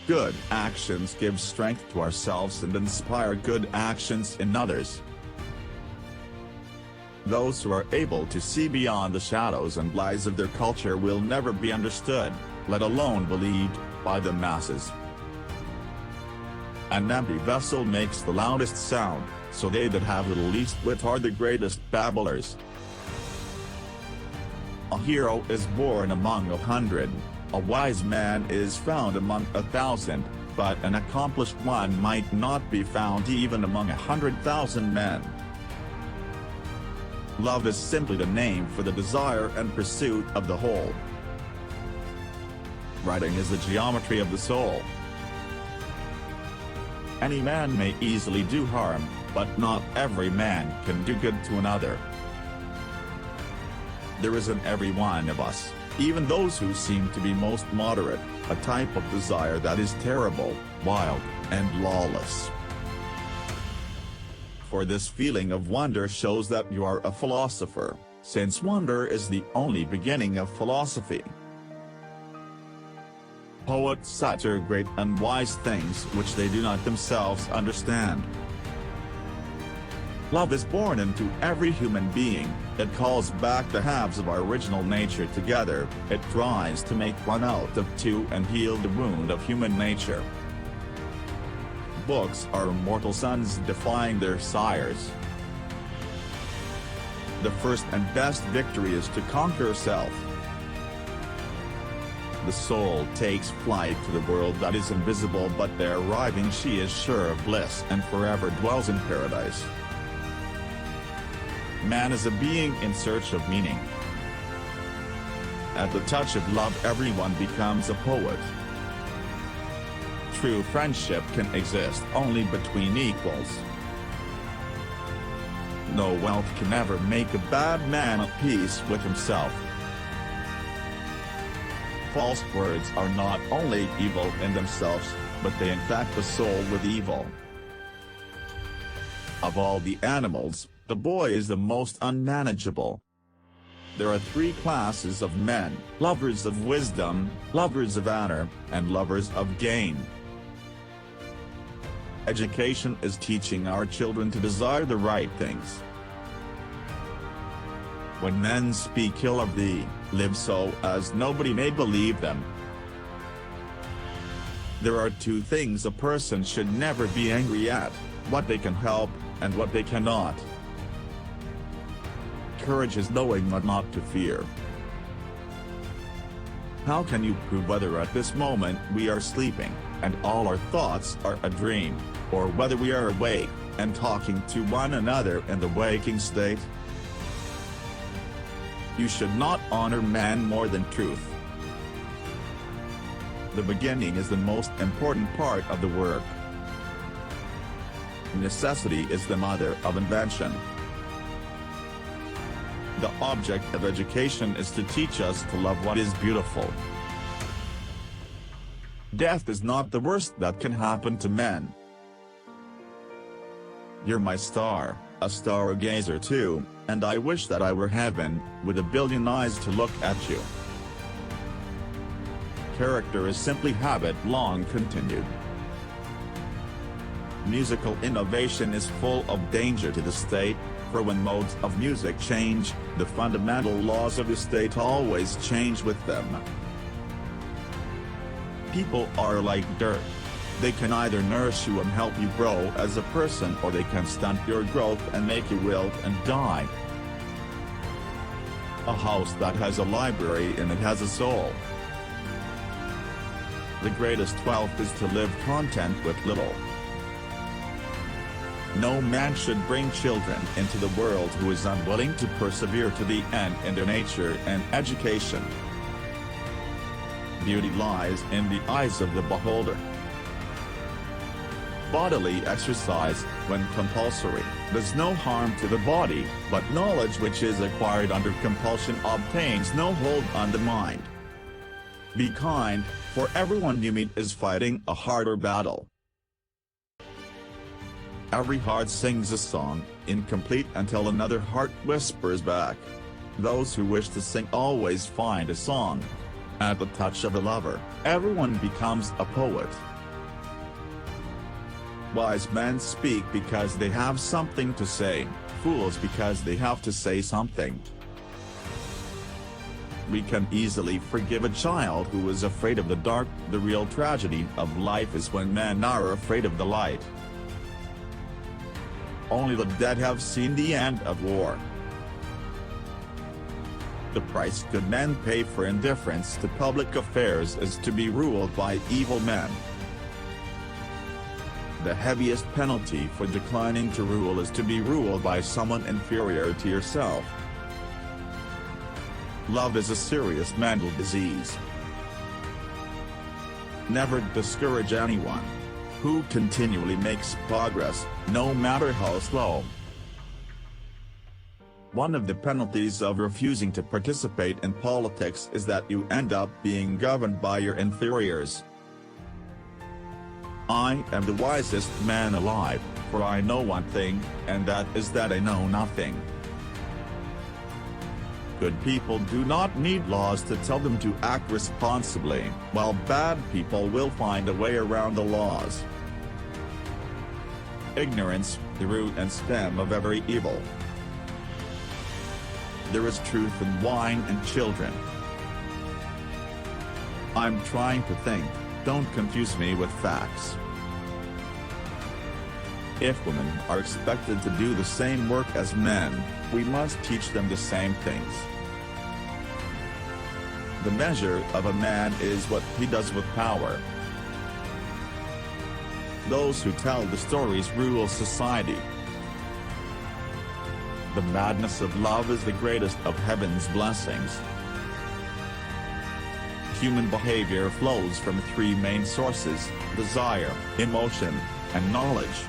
Good actions give strength to ourselves and inspire good actions in others. Those who are able to see beyond the shadows and lies of their culture will never be understood, let alone believed, by the masses. An empty vessel makes the loudest sound, so they that have the least wit are the greatest babblers. A hero is born among 100, a wise man is found among 1,000, but an accomplished one might not be found even among 100,000 men. Love is simply the name for the desire and pursuit of the whole. Writing is the geometry of the soul. Any man may easily do harm, but not every man can do good to another. There is in every one of us, even those who seem to be most moderate, a type of desire that is terrible, wild, and lawless. For this feeling of wonder shows that you are a philosopher, since wonder is the only beginning of philosophy. Poets utter great and wise things which they do not themselves understand. Love is born into every human being, it calls back the halves of our original nature together, it tries to make one out of two and heal the wound of human nature. Books are immortal sons defying their sires. The first and best victory is to conquer self. The soul takes flight to the world that is invisible, but there arriving she is sure of bliss and forever dwells in paradise. Man is a being in search of meaning. At the touch of love everyone becomes a poet. True friendship can exist only between equals. No wealth can ever make a bad man at peace with himself. False words are not only evil in themselves, but they infect the soul with evil. Of all the animals, the boy is the most unmanageable. There are three classes of men: lovers of wisdom, lovers of honor, and lovers of gain. Education is teaching our children to desire the right things. When men speak ill of thee, live so as nobody may believe them. There are two things a person should never be angry at: what they can help, and what they cannot. Courage is knowing what not to fear. How can you prove whether at this moment we are sleeping, and all our thoughts are a dream, or whether we are awake, and talking to one another in the waking state? You should not honor man more than truth. The beginning is the most important part of the work. Necessity is the mother of invention. The object of education is to teach us to love what is beautiful. Death is not the worst that can happen to men. You're my star, a stargazer too, and I wish that I were heaven, with a billion eyes to look at you. Character is simply habit long continued. Musical innovation is full of danger to the state, for when modes of music change, the fundamental laws of the state always change with them. People are like dirt. They can either nourish you and help you grow as a person, or they can stunt your growth and make you wilt and die. A house that has a library in it has a soul. The greatest wealth is to live content with little. No man should bring children into the world who is unwilling to persevere to the end in their nature and education. Beauty lies in the eyes of the beholder. Bodily exercise, when compulsory, does no harm to the body, but knowledge which is acquired under compulsion obtains no hold on the mind. Be kind, for everyone you meet is fighting a harder battle. Every heart sings a song, incomplete until another heart whispers back. Those who wish to sing always find a song. At the touch of a lover, everyone becomes a poet. Wise men speak because they have something to say, fools because they have to say something. We can easily forgive a child who is afraid of the dark. The real tragedy of life is when men are afraid of the light. Only the dead have seen the end of war. The price good men pay for indifference to public affairs is to be ruled by evil men. The heaviest penalty for declining to rule is to be ruled by someone inferior to yourself. Love is a serious mental disease. Never discourage anyone who continually makes progress, no matter how slow. One of the penalties of refusing to participate in politics is that you end up being governed by your inferiors. I am the wisest man alive, for I know one thing, and that is that I know nothing. Good people do not need laws to tell them to act responsibly, while bad people will find a way around the laws. Ignorance, the root and stem of every evil. There is truth in wine and children. I'm trying to think, don't confuse me with facts. If women are expected to do the same work as men, we must teach them the same things. The measure of a man is what he does with power. Those who tell the stories rule society. The madness of love is the greatest of heaven's blessings. Human behavior flows from three main sources: desire, emotion, and knowledge.